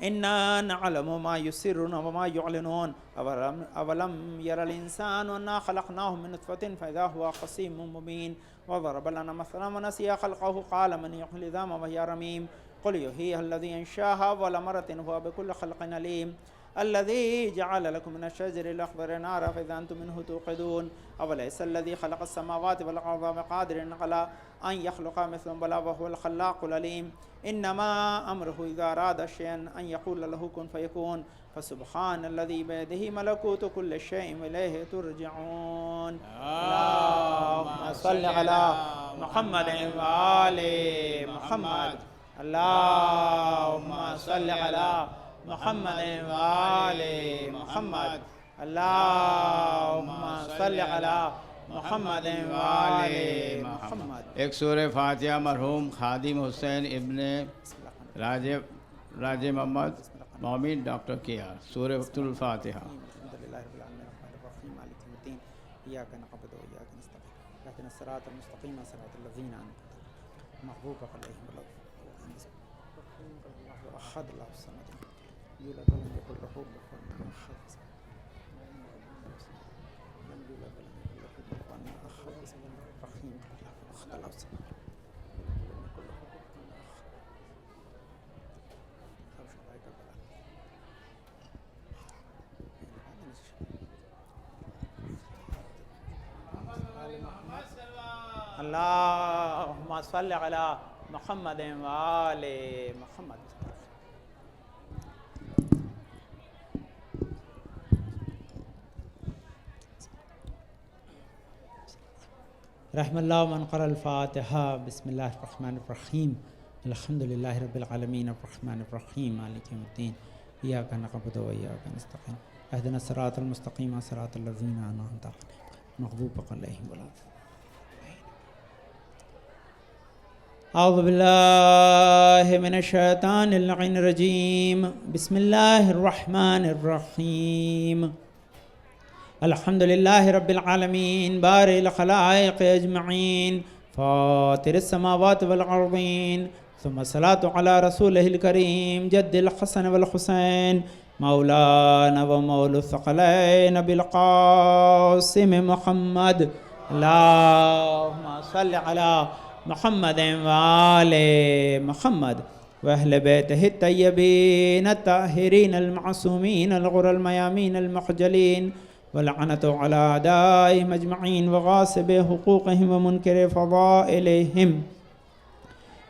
إنا نعلم ما يسرون وما يعلنون أولم يرى الإنسان أنا خلقناه من نطفة فإذا هو خصيم مبين وضرب لنا مثلا ونسي خلقه قال من يحيي العظام وهي رميم قل يحييها الذي أنشاها أول مرة وهو بكل خلق عليم الذي جعل لكم من الشجر الأخضر نارا فإذا أنتم منه توقدون أوليس الذي خلق السماوات والأرض بقادر على أن يخلق مثلهم بلى وهو الخلاق العليم إنما أمره إذا أراد شيئا أن يقول له كن فيكون فسبحان الذي بيده ملكوت كل شيء وإليه ترجعون اللهم صل على محمد وآل محمد اللهم صل على محمد وآل محمد اللهم صل على محمد وآل محمد. ایک سورہ فاتحہ مرحوم خادم حسین ابن راجے محمد مومن ڈاکٹر کیا سورہ الفاتحہ. الحمدللہ رب العالمین الرحمن الرحیم مالک یوم الدین ایاک نعبد و ایاک نستعین اهدنا الصراط المستقیم صراط الذین انعمت علیہم غیر المغضوب علیہم ولا الضالین. احد اللہ الصمد یولد ولم یکن له کفوا احد لم یولد ولم یکن له کفوا احد. بسم اللہ الرحمن الرحیم احد اللہ الصمد اللهم صل على محمد وآل محمد. رحم اللہ من قرأ الفاتحہ. بسم اللہ الرحمن الرحیم الحمد للہ رب العالمین الرحمن الرحیم مالک یوم الدین ایاک نعبد و ایاک نستعین اهدنا الصراط المستقیم صراط الذین انعمت علیہم غیر المغضوب علیہم ولا الضالین. اعوذ باللہ من الشیطان اللعین الرجیم. بسم اللہ الرحمن الرحیم الحمد للہ رب العالمین بارئ الخلائق اجمعین فاطر السماوات والارضین ثم الصلاة على رسولہ الکریم جد الحسن والحسین مولانا ومولى الثقلین بالقاسم محمد. اللہم صل علی محمد وآل محمد وأهل بيته الطيبين الطاهرين المعصومين الغر الميامين المخجلين واللعنة على أعدائهم أجمعين وغاصب حقوقهم ومنكر فضائلهم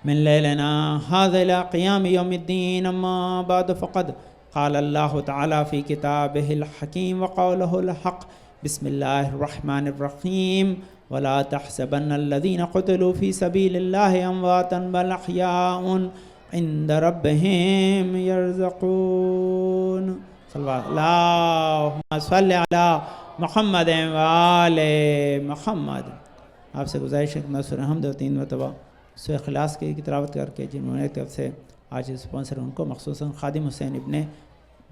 من ليلنا هذا إلى قيام يوم الدين. أما بعد فقد قال الله تعالى في كتابه الحكيم وقوله الحق. بسم الله الرحمن الرحيم ولا تحسبن الذين قتلوا في سبيل الله أمواتا بل أحياء عند ربهم يرزقون. اللهم صل على محمد وآل محمد. آپ سے گزارش ہے کہ میں سورہ حمد و 3 مرتبہ سورہ اخلاص کی تلاوت کر کے جنہوں نے طرف سے آج اسپانسر ان کو مخصوصاً خادم حسین ابن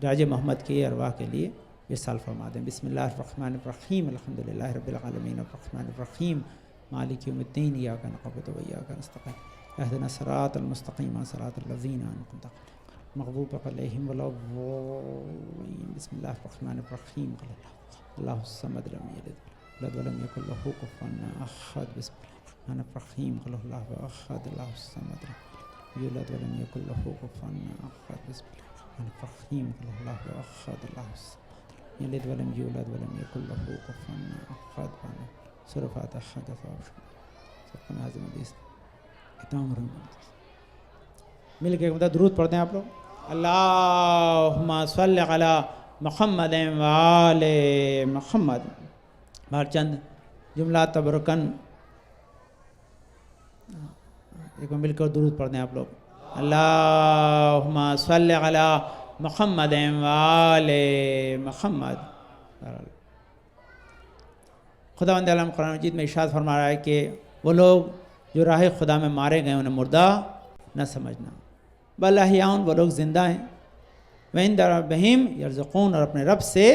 راجے محمد کی ارواح کے لیے ارسال فرما دیں. بسم اللہ الرحمن الرحیم الحمد للہ رب العالمین الرحمن الرحیم مالک یوم الدین ایاک نعبد و ایاک نستعین اهدنا الصراط المستقیم صراط الذین انعمت علیہم مغضوب علیہم ولا الضالین. بسم اللہ الرحمن الرحیم قل اللہ الصمد لم یلد ولم یکن له کفوا احد. بسم اللہ الرحمن الرحیم قل اللہ احد اللہ الصمد لم یلد ولم یکن له کفوا احد. بسم اللہ الرحمن الرحیم قل اللہ احد اللہ الصمد یلد ولم یولد ولم یکن له کفوا احد. سورہ فاتحہ کا ثواب سب کو نازم حدیث اتمام مل کے درود پڑھتے ہیں آپ لوگ. اللہم صل علی محمد وآل محمد. بہر چند جملات تبرکن ایک مل کر درود پڑھتے ہیں آپ لوگ. اللہم صل علی محمد وآل محمد. خداوند عالم قرآن مجید میں ارشاد فرما رہا ہے کہ وہ لوگ جو راہ خدا میں مارے گئے انہیں مردہ نہ سمجھنا بل احیاء وہ لوگ زندہ ہیں وعند ربہم یرزقون اور اپنے رب سے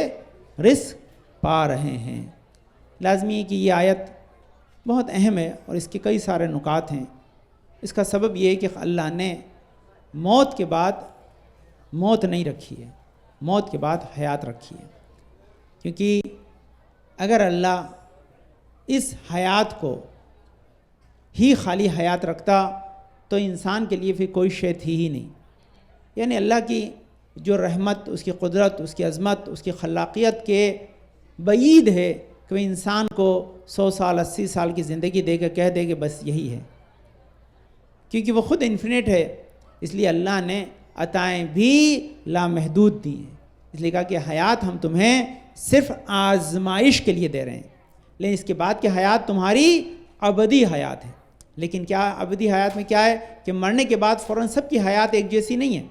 رزق پا رہے ہیں. لازمی ہے کہ یہ آیت بہت اہم ہے اور اس کے کئی سارے نکات ہیں. اس کا سبب یہ ہے کہ اللہ نے موت کے بعد موت نہیں رکھی ہے، موت کے بعد حیات رکھی ہے. کیونکہ اگر اللہ اس حیات کو ہی خالی حیات رکھتا تو انسان کے لیے پھر کوئی شے تھی ہی نہیں. یعنی اللہ کی جو رحمت، اس کی قدرت، اس کی عظمت، اس کی خلاقیت کے بعید ہے کہ وہ انسان کو 100 سال 80 سال کی زندگی دے کے کہہ دے کہ بس یہی ہے. کیونکہ وہ خود انفینٹ ہے، اس لیے اللہ نے عطائیں بھی لامحدود دی ہیں. اس لیے کہا کہ حیات ہم تمہیں صرف آزمائش کے لیے دے رہے ہیں، لیکن اس کے بعد کی حیات تمہاری ابدی حیات ہے. لیکن کیا ابدی حیات میں کیا ہے کہ مرنے کے بعد فوراً سب کی حیات ایک جیسی نہیں ہے.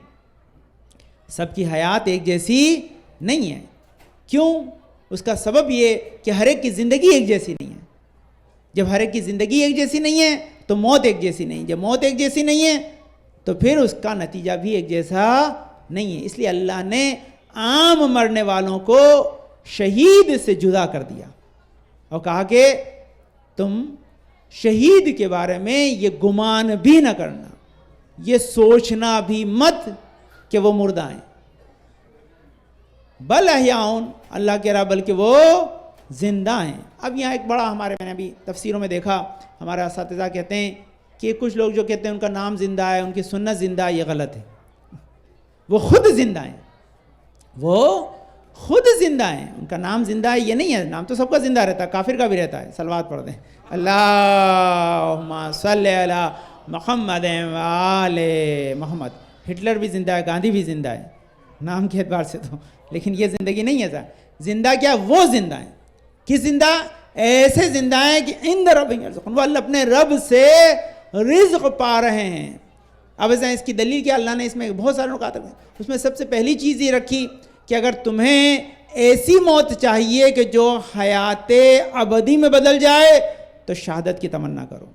سب کی حیات ایک جیسی نہیں ہے. کیوں؟ اس کا سبب یہ کہ ہر ایک کی زندگی ایک جیسی نہیں ہے. جب ہر ایک کی زندگی ایک جیسی نہیں ہے تو موت ایک جیسی نہیں. جب موت ایک جیسی نہیں ہے تو پھر اس کا نتیجہ بھی ایک جیسا نہیں ہے. اس لیے اللہ نے عام مرنے والوں کو شہید سے جدا کر دیا اور کہا کہ تم شہید کے بارے میں یہ گمان بھی نہ کرنا، یہ سوچنا بھی مت کہ وہ مردہ ہیں. بل احیاؤن، اللہ کہہ رہا بلکہ وہ زندہ ہیں. اب یہاں ایک بڑا میں نے ابھی تفسیروں میں دیکھا، ہمارے اساتذہ کہتے ہیں کہ کچھ لوگ جو کہتے ہیں ان کا نام زندہ ہے، ان کی سنت زندہ ہے، یہ غلط ہے. وہ خود زندہ ہیں، وہ خود زندہ ہیں. ان کا نام زندہ ہے یہ نہیں ہے. نام تو سب کا زندہ رہتا ہے، کافر کا بھی رہتا ہے. صلوات پڑھ دیں، اللہم صلی علی محمد و آل محمد. ہٹلر بھی زندہ ہے، گاندھی بھی زندہ ہے نام کے اعتبار سے تو، لیکن یہ زندگی نہیں ہے. زندہ کیا؟ وہ زندہ ہیں. کس زندہ؟ ایسے زندہ ہیں کہ عند ربہم یرزقون، وہ اللہ اپنے رب سے رزق پا رہے ہیں. اب اس کی دلیل کیا؟ اللہ نے اس میں بہت سارے نکات رکھے. اس میں سب سے پہلی چیز یہ رکھی کہ اگر تمہیں ایسی موت چاہیے کہ جو حیات ابدی میں بدل جائے تو شہادت کی تمنا کرو.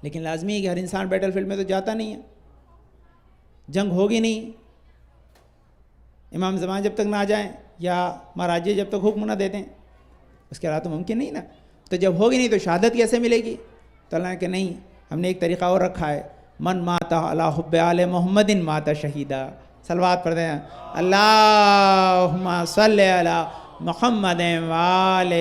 لیکن لازمی ہے کہ ہر انسان بیٹل فیلڈ میں تو جاتا نہیں ہے، جنگ ہوگی نہیں، امام زمان جب تک نہ آ جائیں یا مہاراجے جب تک حکم نہ دے دیں، اس کے علاوہ تو ممکن نہیں نا. تو جب ہوگی نہیں تو شہادت کیسے ملے گی؟ تو اللہ نے کہ نہیں، ہم نے ایک طریقہ اور رکھا ہے، من ماتا علی حب آل محمد ماتا شہیدہ. صلوات پڑھتے ہیں، اللہم صلی علی محمد و آل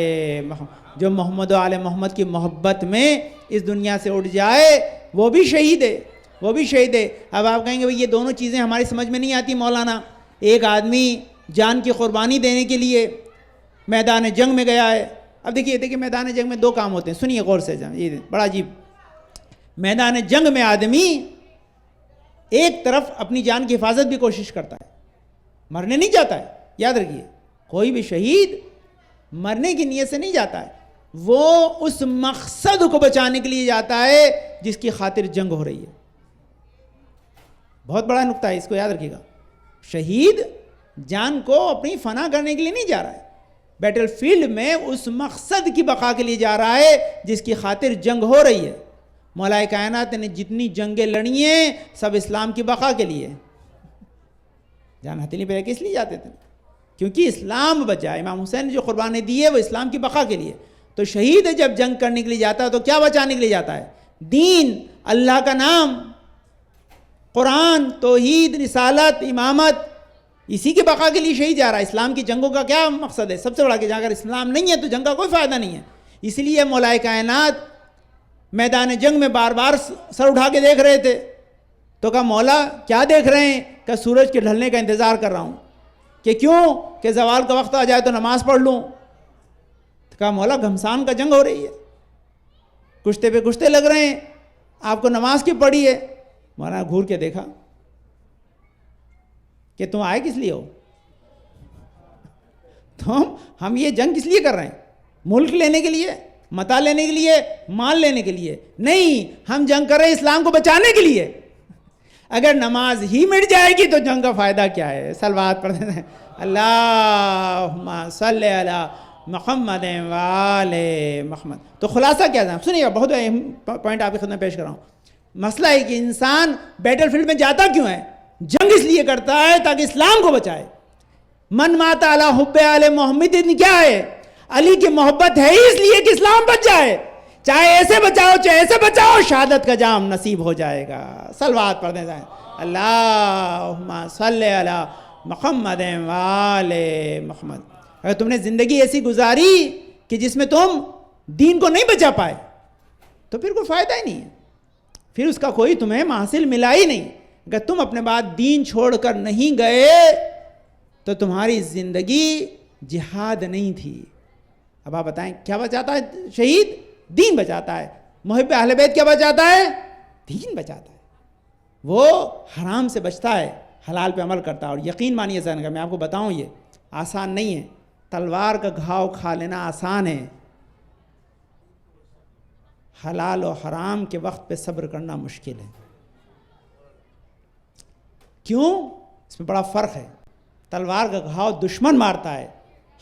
محمد. جو محمد و آل محمد کی محبت میں اس دنیا سے اٹھ جائے وہ بھی شہید ہے، وہ بھی شہید ہے. اب آپ کہیں گے بھئی یہ دونوں چیزیں ہماری سمجھ میں نہیں آتی مولانا. ایک آدمی جان کی قربانی دینے کے لیے میدان جنگ میں گیا ہے. اب دیکھیے میدان جنگ میں دو کام ہوتے ہیں، سنیے غور سے، یہ بڑا عجیب. میدان جنگ میں آدمی ایک طرف اپنی جان کی حفاظت بھی کوشش کرتا ہے، مرنے نہیں جاتا ہے. یاد رکھیے، کوئی بھی شہید مرنے کی نیت سے نہیں جاتا ہے، وہ اس مقصد کو بچانے کے لیے جاتا ہے جس کی خاطر جنگ ہو رہی ہے. بہت بڑا نقطہ ہے، اس کو یاد رکھیے گا. شہید جان کو اپنی فنا کرنے کے لیے نہیں جا رہا ہے، بیٹل فیلڈ میں اس مقصد کی بقا کے لیے جا رہا ہے جس کی خاطر جنگ ہو رہی ہے. مولا کائنات نے جتنی جنگیں لڑی ہیں سب اسلام کی بقا کے لیے. جان ہتھیلی پہ کس لیے جاتے تھے؟ کیونکہ اسلام بچا. امام حسین نے جو قربانی دی ہے وہ اسلام کی بقا کے لیے. تو شہید جب جنگ کرنے کے لیے جاتا ہے تو کیا بچانے کے لیے جاتا ہے؟ دین، اللہ کا نام، قرآن، توحید، رسالت، امامت، اسی کی بقا کے لیے شہید جا رہا ہے. اسلام کی جنگوں کا کیا مقصد ہے؟ سب سے بڑا کہ اگر اسلام نہیں ہے تو جنگ کا کوئی فائدہ نہیں ہے. اس لیے مولا کائنات میدان جنگ میں بار بار سر اٹھا کے دیکھ رہے تھے. تو کہا مولا کیا دیکھ رہے ہیں؟ کہ سورج کے ڈھلنے کا انتظار کر رہا ہوں. کہ کیوں؟ کہ زوال کا وقت آ جائے تو نماز پڑھ لوں. تو کہا مولا گھمسان کا جنگ ہو رہی ہے، کشتے پہ کشتے لگ رہے ہیں، آپ کو نماز کی پڑھی ہے. مولانا گھور کے دیکھا کہ تم آئے کس لیے ہو؟ تو ہم یہ جنگ کس لیے کر رہے ہیں؟ ملک لینے کے لیے، متا لینے کے لیے، مال لینے کے لیے نہیں. ہم جنگ کر رہے ہیں اسلام کو بچانے کے لیے. اگر نماز ہی مٹ جائے گی تو جنگ کا فائدہ کیا ہے؟ صلوات پڑھتے ہیں، اللہم صلی علی محمد و آل محمد. تو خلاصہ کیا ہے؟ سنیے گا، بہت اہم پوائنٹ آپ کی خدمت پیش کر رہا ہوں. مسئلہ ہے کہ انسان بیٹل فیلڈ میں جاتا کیوں ہے؟ جنگ اس لیے کرتا ہے تاکہ اسلام کو بچائے. من مات علی حب آل محمد کیا ہے؟ علی کی محبت ہے اس لیے کہ اسلام بچ جائے. چاہے ایسے بچاؤ چاہے ایسے بچاؤ، شہادت کا جام نصیب ہو جائے گا. صلوات پڑھتے ہیں، اللہم صلی علی محمد وآل محمد. اگر تم نے زندگی ایسی گزاری کہ جس میں تم دین کو نہیں بچا پائے تو پھر کوئی فائدہ ہی نہیں ہے, پھر اس کا کوئی تمہیں محاصل ملا ہی نہیں. اگر تم اپنے بعد دین چھوڑ کر نہیں گئے تو تمہاری زندگی جہاد نہیں تھی. اب آپ بتائیں کیا بچاتا ہے شہید؟ دین بچاتا ہے. محب اہل بیت کیا بچاتا ہے؟ دین بچاتا ہے. وہ حرام سے بچتا ہے, حلال پہ عمل کرتا ہے. اور یقین مانیے ذہن کا, میں آپ کو بتاؤں یہ آسان نہیں ہے. تلوار کا گھاؤ کھا لینا آسان ہے, حلال و حرام کے وقت پہ صبر کرنا مشکل ہے. کیوں؟ اس میں بڑا فرق ہے. تلوار کا گھاؤ دشمن مارتا ہے,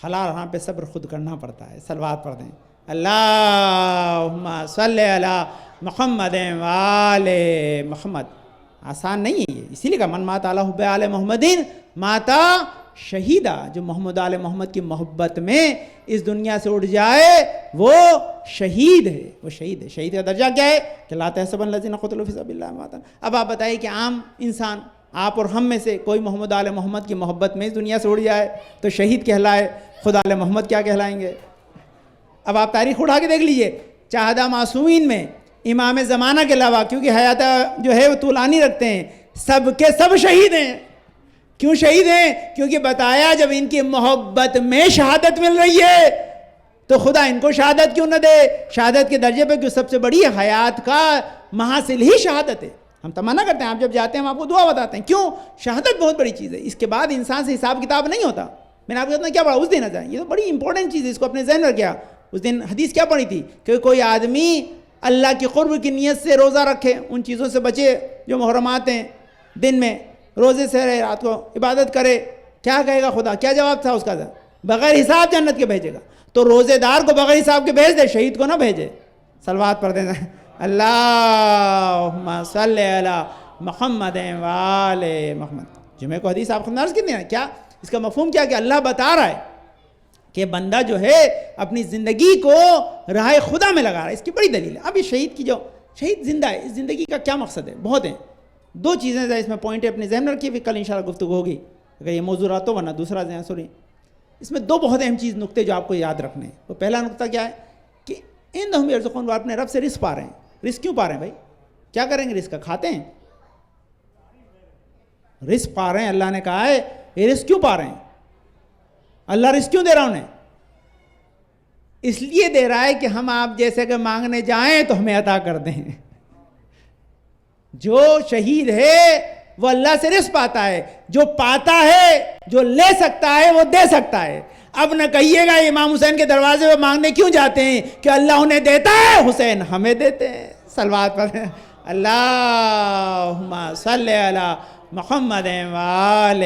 حلال حرام پہ صبر خود کرنا پڑتا ہے. صلوات پڑھ دیں. اللہم صلی علی محمد وآل محمد. آسان نہیں ہے یہ, اسی لیے کہ من مات علی حب آل محمدین ماتا شہیدہ. جو محمد آل محمد کی محبت میں اس دنیا سے اٹھ جائے وہ شہید ہے. وہ شہید ہے. شہید کا درجہ کیا ہے کہ لا تحسبن الذین قتلوا فی سبیل اللہ امواتا. اب آپ بتائیے کہ عام انسان آپ اور ہم میں سے کوئی محمد آل محمد کی محبت میں اس دنیا سے اڑ جائے تو شہید کہلائے, خدا آل محمد کیا کہلائیں گے؟ اب آپ تاریخ اٹھا کے دیکھ لیجئے, چاہدہ معصومین میں امام زمانہ کے علاوہ, کیونکہ حیات جو ہے وہ طولانی رکھتے ہیں, سب کے سب شہید ہیں. کیوں شہید ہیں؟ کیونکہ بتایا جب ان کی محبت میں شہادت مل رہی ہے تو خدا ان کو شہادت کیوں نہ دے. شہادت کے درجے پہ, کیوں سب سے بڑی حیات کا محاصل ہی شہادت ہے. ہم تمنا کرتے ہیں, آپ جب جاتے ہیں ہم آپ کو دعا بتاتے ہیں. کیوں؟ شہادت بہت بڑی چیز ہے. اس کے بعد انسان سے حساب کتاب نہیں ہوتا. میں نے آپ کو اتنا کیا پڑھا اس دن آتا ہے, یہ تو بڑی امپورٹنٹ چیز ہے, اس کو اپنے ذہن میں رکھیا. اس دن حدیث کیا پڑھی تھی کہ کوئی آدمی اللہ کی قرب کی نیت سے روزہ رکھے, ان چیزوں سے بچے جو محرمات ہیں, دن میں روزے سے رہے, رات کو عبادت کرے. کیا کہے گا خدا؟ کیا جواب تھا اس کا؟ بغیر حساب جنت کے بھیجے گا. تو روزے دار کو بغیر حساب کے بھیج دے, شہید کو نہ بھیجے. صلوات پڑھ دیں. اللہم صلی علی محمد وآل محمد. جمعہ کو حدیث آپ کو عرض کتنی ہے, کیا اس کا مفہوم کیا کہ اللہ بتا رہا ہے کہ بندہ جو ہے اپنی زندگی کو راہ خدا میں لگا رہا ہے. اس کی بڑی دلیل ہے. اب یہ شہید کی جو شہید زندہ ہے, اس زندگی کا کیا مقصد ہے؟ بہت ہیں. دو چیزیں اس میں پوائنٹ اپنے ذہن میں رکھیے, پھر کل انشاءاللہ گفتگو ہوگی اگر یہ موضوع رہا تو, ورنہ دوسرا ذہن سوری. اس میں دو بہت اہم چیز نقطے جو آپ کو یاد رکھنے ہیں. وہ پہلا نقطہ کیا ہے کہ انہم یرزقون, وہ اپنے رب سے رزق پا رہے ہیں. رزق کیوں پا رہے ہیں بھائی؟ کیا کریں گے رزق کا؟ کھاتے ہیں. رزق پا رہے ہیں, اللہ نے کہا ہے یہ رزق کیوں پا رہے ہیں؟ اللہ رزق کیوں دے رہا انہیں؟ اس لیے دے رہا ہے کہ ہم آپ جیسے کہ مانگنے جائیں تو ہمیں عطا کر دیں. جو شہید ہے وہ اللہ سے رزق پاتا ہے, جو پاتا ہے, جو لے سکتا ہے وہ دے سکتا ہے. اب نہ کہیے گا امام حسین کے دروازے پہ مانگنے کیوں جاتے ہیں کہ اللہ انہیں دیتا ہے, حسین ہمیں دیتے ہیں. صلوات پڑھیں. اللہم صلی علی محمد وآل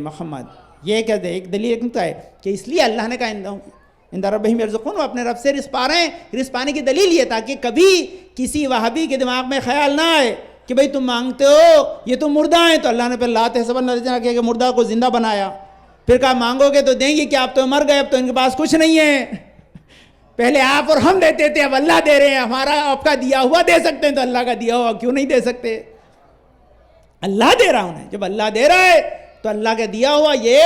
محمد. یہ کیا ایک دلیل نکتا ہے کہ اس لیے اللہ نے کہا اندر ربہم یرزقون, وہ اپنے رب سے رزق پا رہے ہیں. رزق پانے کی دلیل یہ تاکہ کبھی کسی وہابی کے دماغ میں خیال نہ آئے کہ بھئی تم مانگتے ہو یہ تو مردہ ہیں, تو اللہ نے پھر لا تحسبن الذین کہا کہ مردہ کو زندہ بنایا. پھر کہا مانگو گے تو دیں گے, کہ آپ تو مر گئے, اب تو ان کے پاس کچھ نہیں ہے. پہلے آپ اور ہم دیتے تھے, اب اللہ دے رہے ہیں. ہمارا آپ کا دیا ہوا دے سکتے ہیں تو اللہ کا دیا ہوا کیوں نہیں دے سکتے؟ اللہ دے رہا انہیں. جب اللہ دے رہا ہے تو اللہ کا دیا ہوا یہ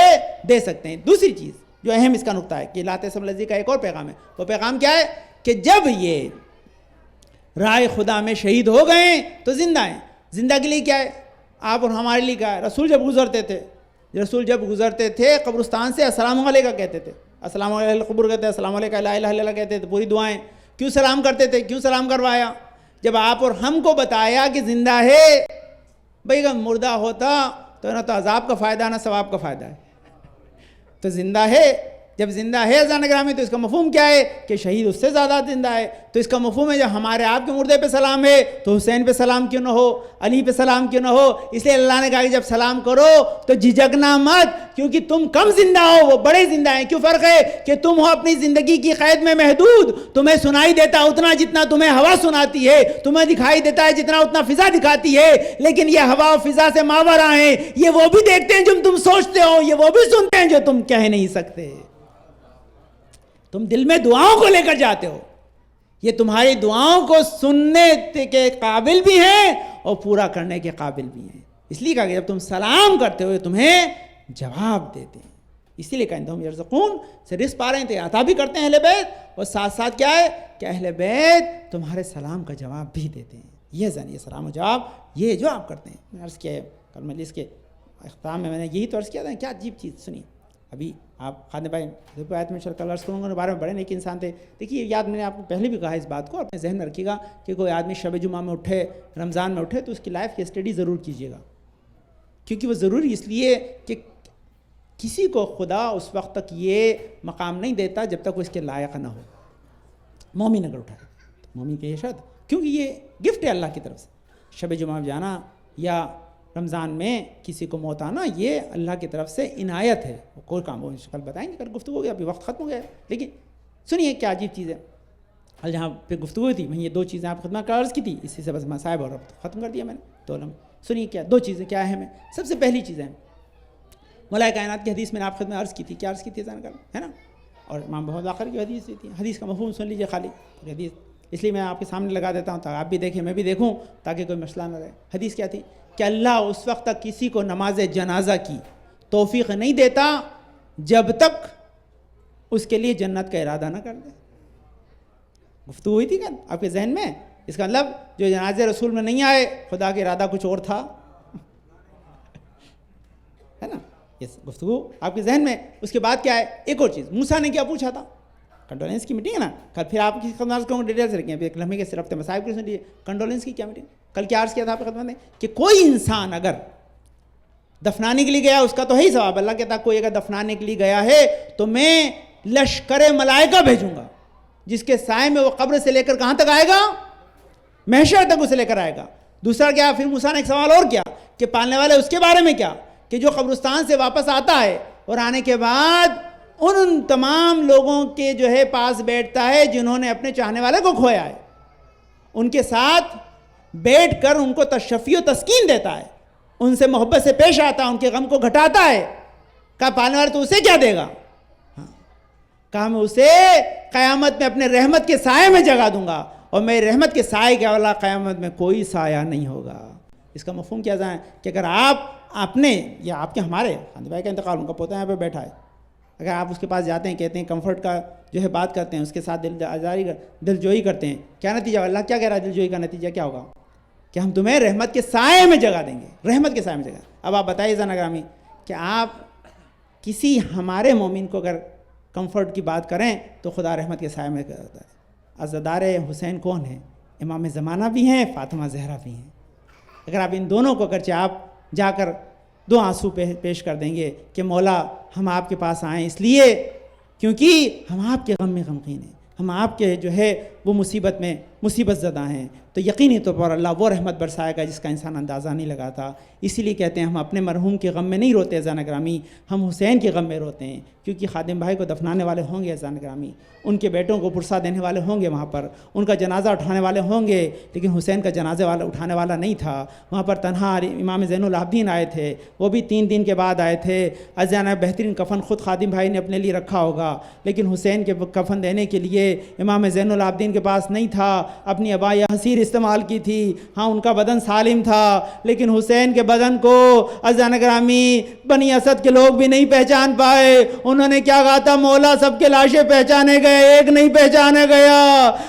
دے سکتے ہیں. دوسری چیز جو اہم اس کا نقطہ ہے کہ لا تحسبن الذین کا ایک اور پیغام ہے. وہ پیغام کیا ہے کہ جب یہ رائے خدا میں شہید ہو گئے تو زندہ ہیں. زندہ کے لیے کیا ہے؟ آپ اور ہمارے لیے کیا ہے؟ رسول جب گزرتے تھے قبرستان سے السلام علیکم کہتے تھے. السلام علیکم القبور کہتے ہیں, السلام علیکم لا الہ الا اللہ کہتے تھے. پوری دعائیں کیوں سلام کرتے تھے؟ کیوں سلام کروایا؟ جب آپ اور ہم کو بتایا کہ زندہ ہے. بھئی اگر مردہ ہوتا تو نہ تو عذاب کا فائدہ نہ ثواب کا فائدہ ہے. تو زندہ ہے. جب زندہ ہے اذان گرامی تو اس کا مفہوم کیا ہے کہ شہید اس سے زیادہ زندہ ہے. تو اس کا مفہوم ہے جب ہمارے آپ کے مردے پہ سلام ہے تو حسین پہ سلام کیوں نہ ہو, علی پہ سلام کیوں نہ ہو. اس لیے اللہ نے کہا کہ جب سلام کرو تو جھجکنا مت, کیونکہ تم کم زندہ ہو, وہ بڑے زندہ ہیں. کیوں فرق ہے کہ تم ہو اپنی زندگی کی قید میں محدود, تمہیں سنائی دیتا اتنا جتنا تمہیں ہوا سناتی ہے, تمہیں دکھائی دیتا ہے جتنا اتنا فضا دکھاتی ہے. لیکن یہ ہوا و فضا سے ماورا ہیں, یہ وہ بھی دیکھتے ہیں جو تم سوچتے ہو, یہ وہ بھی سنتے ہیں جو تم کہہ نہیں سکتے. تم دل میں دعاؤں کو لے کر جاتے ہو, یہ تمہاری دعاؤں کو سننے کے قابل بھی ہیں اور پورا کرنے کے قابل بھی ہیں. اس لیے کہا کہ جب تم سلام کرتے ہو تمہیں جواب دیتے ہیں، اسی لیے کہتے ہیں یرزقون سے رزق پا رہے ہیں تو عطا بھی کرتے ہیں اہل بیت، اور ساتھ ساتھ کیا ہے کہ اہل بیت تمہارے سلام کا جواب بھی دیتے ہیں۔ یہ یہ سلام و جواب یہ جو آپ کرتے ہیں، میں عرض کیا ہے کل مجلس کے اختتام میں نے یہی تو عرض کیا تھا، کیا عجیب چیز سنی ابھی آپ خادم بھائی آیت میں کل عرض کروں گا، بارے میں بڑے نیک انسان تھے۔ دیکھیے یاد میں نے آپ کو پہلے بھی کہا اس بات کو، اپنے ذہن میں رکھیے گا کہ کوئی آدمی شب جمعہ میں اٹھے، رمضان میں اٹھے تو اس کی لائف کی اسٹڈی ضرور کیجیے گا، کیونکہ وہ ضروری اس لیے کہ کسی کو خدا اس وقت تک یہ مقام نہیں دیتا جب تک وہ اس کے لائق نہ ہو۔ مومن اگر اٹھا تو مومن کی یہ شرط، کیونکہ یہ گفٹ ہے اللہ کی طرف سے، شب جمعہ جانا یا رمضان میں کسی کو موت آنا یہ اللہ کی طرف سے عنایت ہے، کوئی کام وہ کل بتائیں گے، کل گفتگو ہو گیا، ابھی وقت ختم ہو گیا، لیکن سنیے کیا عجیب چیز ہے۔ کل جہاں پہ گفتگو ہوئی تھی میں یہ دو چیزیں آپ خدمت کا عرض کی تھی، اسی سے بس مصائب اور ربط ختم کر دیا میں نے تو سنیے کیا دو چیزیں کیا اہم ہیں۔ سب سے پہلی چیز ہے مولا کائنات کی حدیث میں نے آپ خدمت عرض کی تھی، کیا عرض کی تھی ہے نا، اور امام محمد باقر کی حدیث تھی، حدیث کا مفہوم سن لیجیے خالی حدیث، اس لیے میں آپ کے سامنے لگا دیتا ہوں تاکہ آپ بھی دیکھیں میں بھی دیکھوں تاکہ کوئی مسئلہ نہ رہے۔ حدیث کیا تھی کہ اللہ اس وقت تک کسی کو نماز جنازہ کی توفیق نہیں دیتا جب تک اس کے لیے جنت کا ارادہ نہ کر دے۔ گفتگو ہوئی تھی کیا آپ کے ذہن میں؟ اس کا مطلب جو جنازے رسول میں نہیں آئے خدا کا ارادہ کچھ اور تھا، ہے نا، یہ گفتگو آپ کے ذہن میں۔ اس کے بعد کیا ہے ایک اور چیز، موسیٰ نے کیا پوچھا تھا، کنڈولنس کی میٹنگ ہے نا، کل پھر آپ کی خدمت کروں ڈیٹیل سے رکھیں، ایک لمحے کے صرف مصائب کو سن لیجیے، کنڈولنس کی کیا میٹنگ کل کیا عرض کیا تھا آپ کی خدمت میں کہ کوئی انسان اگر دفنانے کے لیے گیا اس کا تو ہے ہی ثواب، اللہ کہتا کوئی اگر دفنانے کے لیے گیا ہے تو میں لشکر ملائکہ بھیجوں گا جس کے سائے میں وہ قبر سے لے کر کہاں تک آئے گا، محشر تک اسے لے کر آئے گا۔ دوسرا کیا، پھر موسیٰ نے ایک سوال اور کیا کہ پالنے والے اس کے بارے میں کیا کہ جو قبرستان سے واپس آتا ہے اور آنے کے بعد ان تمام لوگوں کے جو ہے پاس بیٹھتا ہے جنہوں نے اپنے چاہنے والے کو کھویا ہے، ان کے ساتھ بیٹھ کر ان کو تشفی و تسکین دیتا ہے، ان سے محبت سے پیش آتا ہے، ان کے غم کو گھٹاتا ہے۔ کہا پالنے والے تو اسے کیا دے گا، کہا میں اسے قیامت میں اپنے رحمت کے سائے میں جگہ دوں گا، اور میری رحمت کے سائے کے علاوہ قیامت میں کوئی سایہ نہیں ہوگا۔ اس کا مفہوم کیا ہے کہ اگر آپ اپنے یا آپ کے ہمارے خاندان بھائی کا انتقال، ان کا پوتا یہاں پہ بیٹھا ہے، اگر آپ اس کے پاس جاتے ہیں کہتے ہیں کمفرٹ کا جو ہے بات کرتے ہیں، اس کے ساتھ دل جوئی کرتے ہیں، کیا نتیجہ، اللہ کیا کہہ رہا ہے دل جوئی کا نتیجہ کیا ہوگا کہ ہم تمہیں رحمت کے سائے میں جگہ دیں گے، رحمت کے سائے میں جگہ۔ اب آپ بتائیے زن اگرامی کہ آپ کسی ہمارے مومن کو اگر کمفرٹ کی بات کریں تو خدا رحمت کے سائے میں کرتا ہے۔ عزادار حسین کون ہیں؟ امام زمانہ بھی ہیں، فاطمہ زہرا بھی ہیں۔ اگر آپ ان دونوں کو اگرچہ آپ جا کر دو آنسو پیش کر دیں گے کہ مولا ہم آپ کے پاس آئیں اس لیے کیونکہ ہم آپ کے غم میں غمگین ہیں، ہم آپ کے جو ہے وہ مصیبت میں مصیبت زدہ ہیں، تو یقینی طور پر اللہ وہ رحمت برسائے گا جس کا انسان اندازہ نہیں لگاتا۔ اسی لیے کہتے ہیں ہم اپنے مرحوم کے غم میں نہیں روتے اذان گرامی، ہم حسین کے غم میں روتے ہیں، کیونکہ خادم بھائی کو دفنانے والے ہوں گے اذان گرامی، ان کے بیٹوں کو پرسہ دینے والے ہوں گے وہاں پر، ان کا جنازہ اٹھانے والے ہوں گے، لیکن حسین کا جنازے والا اٹھانے والا نہیں تھا۔ وہاں پر تنہا امام زین العابدین آئے تھے، وہ بھی 3 دن کے بعد آئے تھے۔ اذان بہترین کفن خود خادم بھائی نے اپنے لیے رکھا ہوگا، لیکن حسین کے کفن دینے کے لیے امام زین العابدین کے پاس نہیں تھا، اپنی عبایا حسیر استعمال کی تھی۔ ہاں ان کا بدن سالم تھا، لیکن حسین کے بدن کو اذان گرامی بنی اسد کے لوگ بھی نہیں پہچان پائے۔ انہوں نے کیا کہا تھا، مولا سب کے لاشیں پہچانے گئے، ایک نہیں پہچانا گیا۔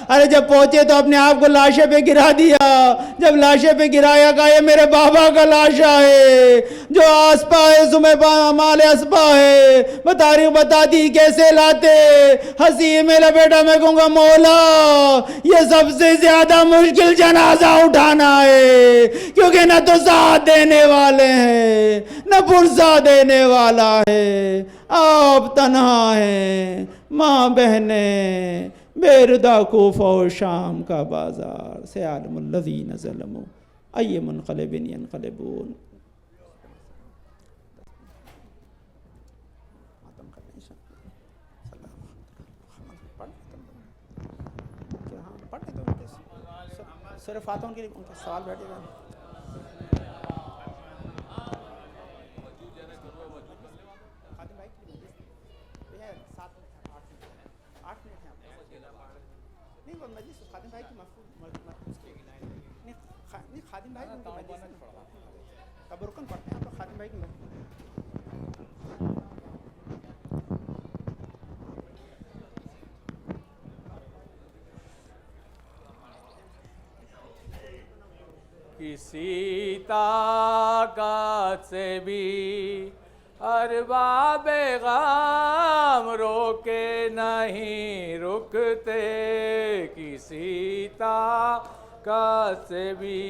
ارے جب پہنچے تو اپنے آپ کو لاشیں پہ گرا دیا، جب لاشیں پہ گرایا کہا یہ میرے بابا کا لاشا ہے جو آسپا ہے، زمیں مال اسپا ہے، بتا دی کیسے لاتے، ہنسی میں لپیٹا، میں کہوں گا مولا یہ سب سے زیادہ مشکل جنازہ اٹھانا ہے، کیونکہ نہ تو ساتھ دینے والے ہیں نہ پرسہ دینے والا ہے، آپ تنہا ہیں، ماں بہنیں بیردہ کوفہ و شام کا بازار سے عالم الذین ظلموا ای منقلب ینقلبون۔ سورہ فاتحہ کے لیے ان کے سوال بیٹھے گا۔ خادم بھائی کے لیے 7 8 منٹ ہیں نہیں، وہ مجلس خادم بھائی کی مفہوم نہیں، خادم بھائی تبرکن پڑھتے ہیں تو خاتم بھائی کی کسی طاقت سے بھی ارباب غم روکے نہیں رکتے، کسی طاقت سے بھی